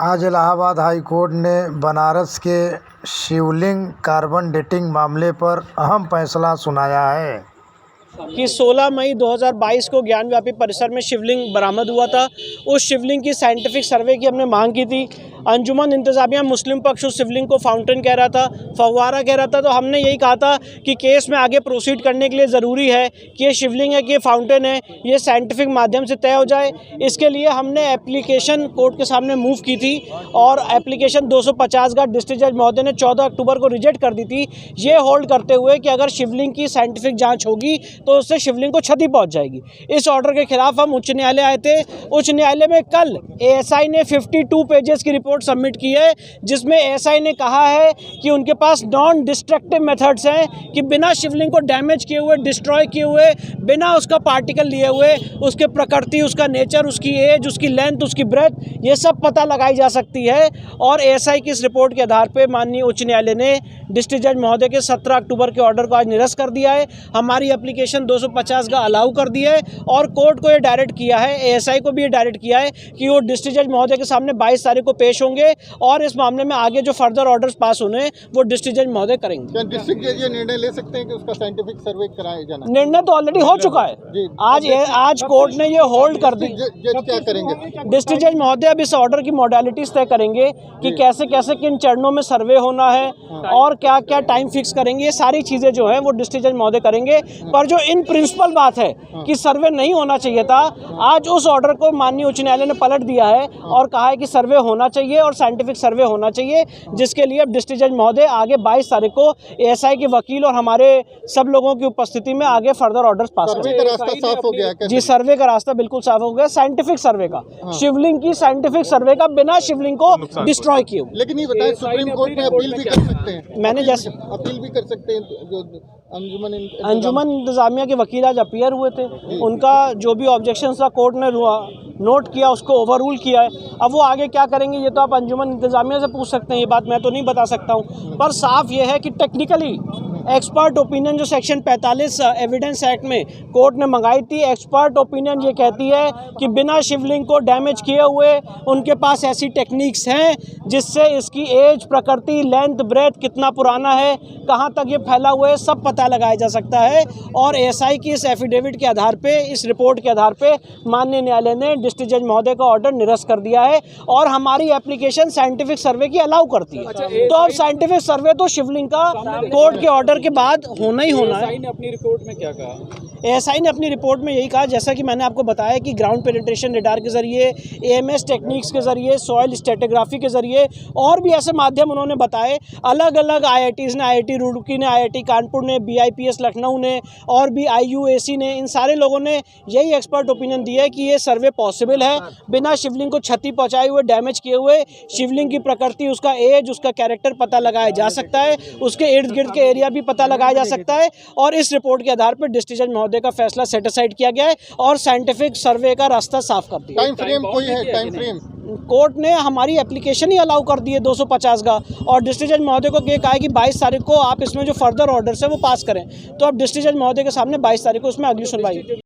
आज Allahabad high court ने बनारस के शिवलिंग कार्बन डेटिंग मामले पर अहम फैसला सुनाया है कि 16 मई 2022 को ज्ञानव्यापी परिसर में शिवलिंग बरामद हुआ था। उस शिवलिंग की साइंटिफिक सर्वे की हमने मांग की थी। अंजुमन इंतज़ामिया मुस्लिम पक्ष उस शिवलिंग को फाउंटेन कह रहा था, फव्वारा कह रहा था। तो हमने यही कहा था कि केस में आगे प्रोसीड करने के लिए ज़रूरी है कि ये शिवलिंग है कि ये फाउंटेन है, ये साइंटिफिक माध्यम से तय हो जाए। इसके लिए हमने एप्लीकेशन कोर्ट के सामने मूव की थी और एप्लीकेशन 250 का डिस्ट्रिक्ट जज महोदय ने 14 अक्टूबर को रिजेक्ट कर दी थी, ये होल्ड करते हुए कि अगर शिवलिंग की साइंटिफिक जाँच होगी तो उससे शिवलिंग को क्षति पहुंच जाएगी। इस ऑर्डर के खिलाफ हम उच्च न्यायालय आए थे। उच्च न्यायालय में कल एएसआई ने 52 पेजेस की रिपोर्ट सबमिट की है, जिसमें एएसआई ने कहा है कि उनके पास नॉन डिस्ट्रक्टिव मेथड्स हैं कि बिना शिवलिंग को डैमेज किए हुए, डिस्ट्रॉय किए हुए, बिना उसका पार्टिकल लिए हुए उसके प्रकृति, उसका नेचर, उसकी एज, उसकी लेंथ, उसकी ब्रेथ, ये सब पता लगाई जा सकती है। और एएसआई की इस रिपोर्ट के आधार पर माननीय उच्च न्यायालय ने डिस्ट्रिक्ट जज महोदय के 17 अक्टूबर के ऑर्डर को आज निरस्त कर दिया है। हमारी एप्लीकेशन 250 का अलाउ कर दिया है और कोर्ट को ये डायरेक्ट किया है, एएसआई को भी ये डायरेक्ट किया है कि वो डिस्ट्रिक्ट जज महोदय के सामने 22 तारीख को पेश होंगे और इस मामले में आगे जो फर्दर ऑर्डर्स पास होने वो डिस्ट्रिक्ट जज महोदय करेंगे। क्या डिस्ट्रिक्ट जज ये निर्णय ले सकते हैं कि उसका साइंटिफिक सर्वे कराया जाना? निर्णय तो ऑलरेडी हो चुका है। आज कोर्ट ने ये होल्ड कर दी। जज क्या करेंगे? डिस्ट्रिक्ट जज महोदय अब इस ऑर्डर की मॉडलिटीज तय करेंगे कि कैसे कैसे किन चरणों में सर्वे होना है और क्या क्या टाइम फिक्स करेंगे। ये सारी चीज़ें जो है वो डिस्ट्रिक्ट जज महोदय करेंगे। पर जो इन प्रिंसिपल बात है कि सर्वे नहीं होना चाहिए था, आज उस ऑर्डर को माननीय उच्च न्यायालय ने पलट दिया है और कहा है कि सर्वे होना चाहिए और साइंटिफिक सर्वे होना चाहिए, जिसके लिए अब डिस्ट्रिक्ट जज महोदय आगे 22 तारीख को एएसआई के वकील और हमारे सब लोगों की उपस्थिति में आगे फर्दर ऑर्डर्स पास सर्वे का रास्ता साफ हो गया? जी, सर्वे का रास्ता बिल्कुल साफ हो गया, साइंटिफिक सर्वे का, शिवलिंग की साइंटिफिक सर्वे का, बिना शिवलिंग को डिस्ट्रॉय किए। लेकिन ये बताएं, सुप्रीम कोर्ट में अपील भी कर सकते हैं? मैंने जैसे अपील भी कर सकते हैं। जो अंजुमन इंतज़ामिया के वकील आज अपीयर हुए थे, उनका जो भी ऑब्जेक्शन था कोर्ट ने नोट किया, उसको ओवर रूल किया है। अब वो आगे क्या करेंगे ये तो आप अंजुमन इंतज़ामिया से पूछ सकते हैं, ये बात मैं तो नहीं बता सकता हूँ। पर साफ ये है कि टेक्निकली एक्सपर्ट ओपिनियन जो सेक्शन 45 एविडेंस एक्ट में कोर्ट ने मंगाई थी, एक्सपर्ट ओपिनियन ये कहती है कि बिना शिवलिंग को डैमेज किए हुए उनके पास ऐसी टेक्निक्स हैं जिससे इसकी एज, प्रकृति, लेंथ, ब्रेथ, कितना पुराना है, कहाँ तक ये फैला हुआ है, सब पता लगाया जा सकता है। और एएसआई की इस एफिडेविट के आधार पे, इस रिपोर्ट के आधार पे माननीय न्यायालय ने डिस्ट्रिक्ट जज महोदय का ऑर्डर निरस्त कर दिया है और हमारी एप्लीकेशन साइंटिफिक सर्वे की अलाउ करती है। तो अब साइंटिफिक सर्वे तो शिवलिंग का कोर्ट के ऑर्डर के बाद होना ही होना है। एएसआई ने अपनी रिपोर्ट में क्या कहा? एएसआई ने अपनी रिपोर्ट में यही कहा, जैसा कि मैंने आपको बताया कि ग्राउंड पेनिट्रेशन रेडार के जरिए, एएमएस टेक्निक्स के जरिए, सॉइल स्ट्रेटिग्राफी के जरिए और भी ऐसे माध्यम उन्होंने बताए। अलग अलग आईआईटीज़ ने, आईआईटी रुड़की ने, आईआईटी कानपुर ने, बीआईपीएस लखनऊ ने और भी आईयूएसी ने, इन सारे लोगों ने यही एक्सपर्ट ओपिनियन दिया है कि ये सर्वे पॉसिबल है बिना शिवलिंग को क्षति पहुँचाए हुए, डैमेज किए हुए। शिवलिंग की प्रकृति, उसका एज, उसका कैरेक्टर पता लगाया जा सकता है, उसके इर्द गिर्द के एरिया भी पता लगाया जा सकता है। और इस रिपोर्ट के आधार पर डिस्ट्रिक्ट जज महोदय का फैसला सेटिसाइड किया गया है और साइंटिफिक सर्वे का रास्ता साफ कर दिया। टाइम फ्रेम कोई है? टाइम फ्रेम कोर्ट ने हमारी एप्लीकेशन ही अलाउ कर दी है 250 का और डिस्ट्रिक्ट जज महोदय को ये कहा है कि 22 तारीख को आप इसमें जो फर्दर ऑर्डर्स है वो पास करें। तो अब डिस्ट्रिक्ट जज महोदय के सामने 22 तारीख को उसमें अगली सुनवाई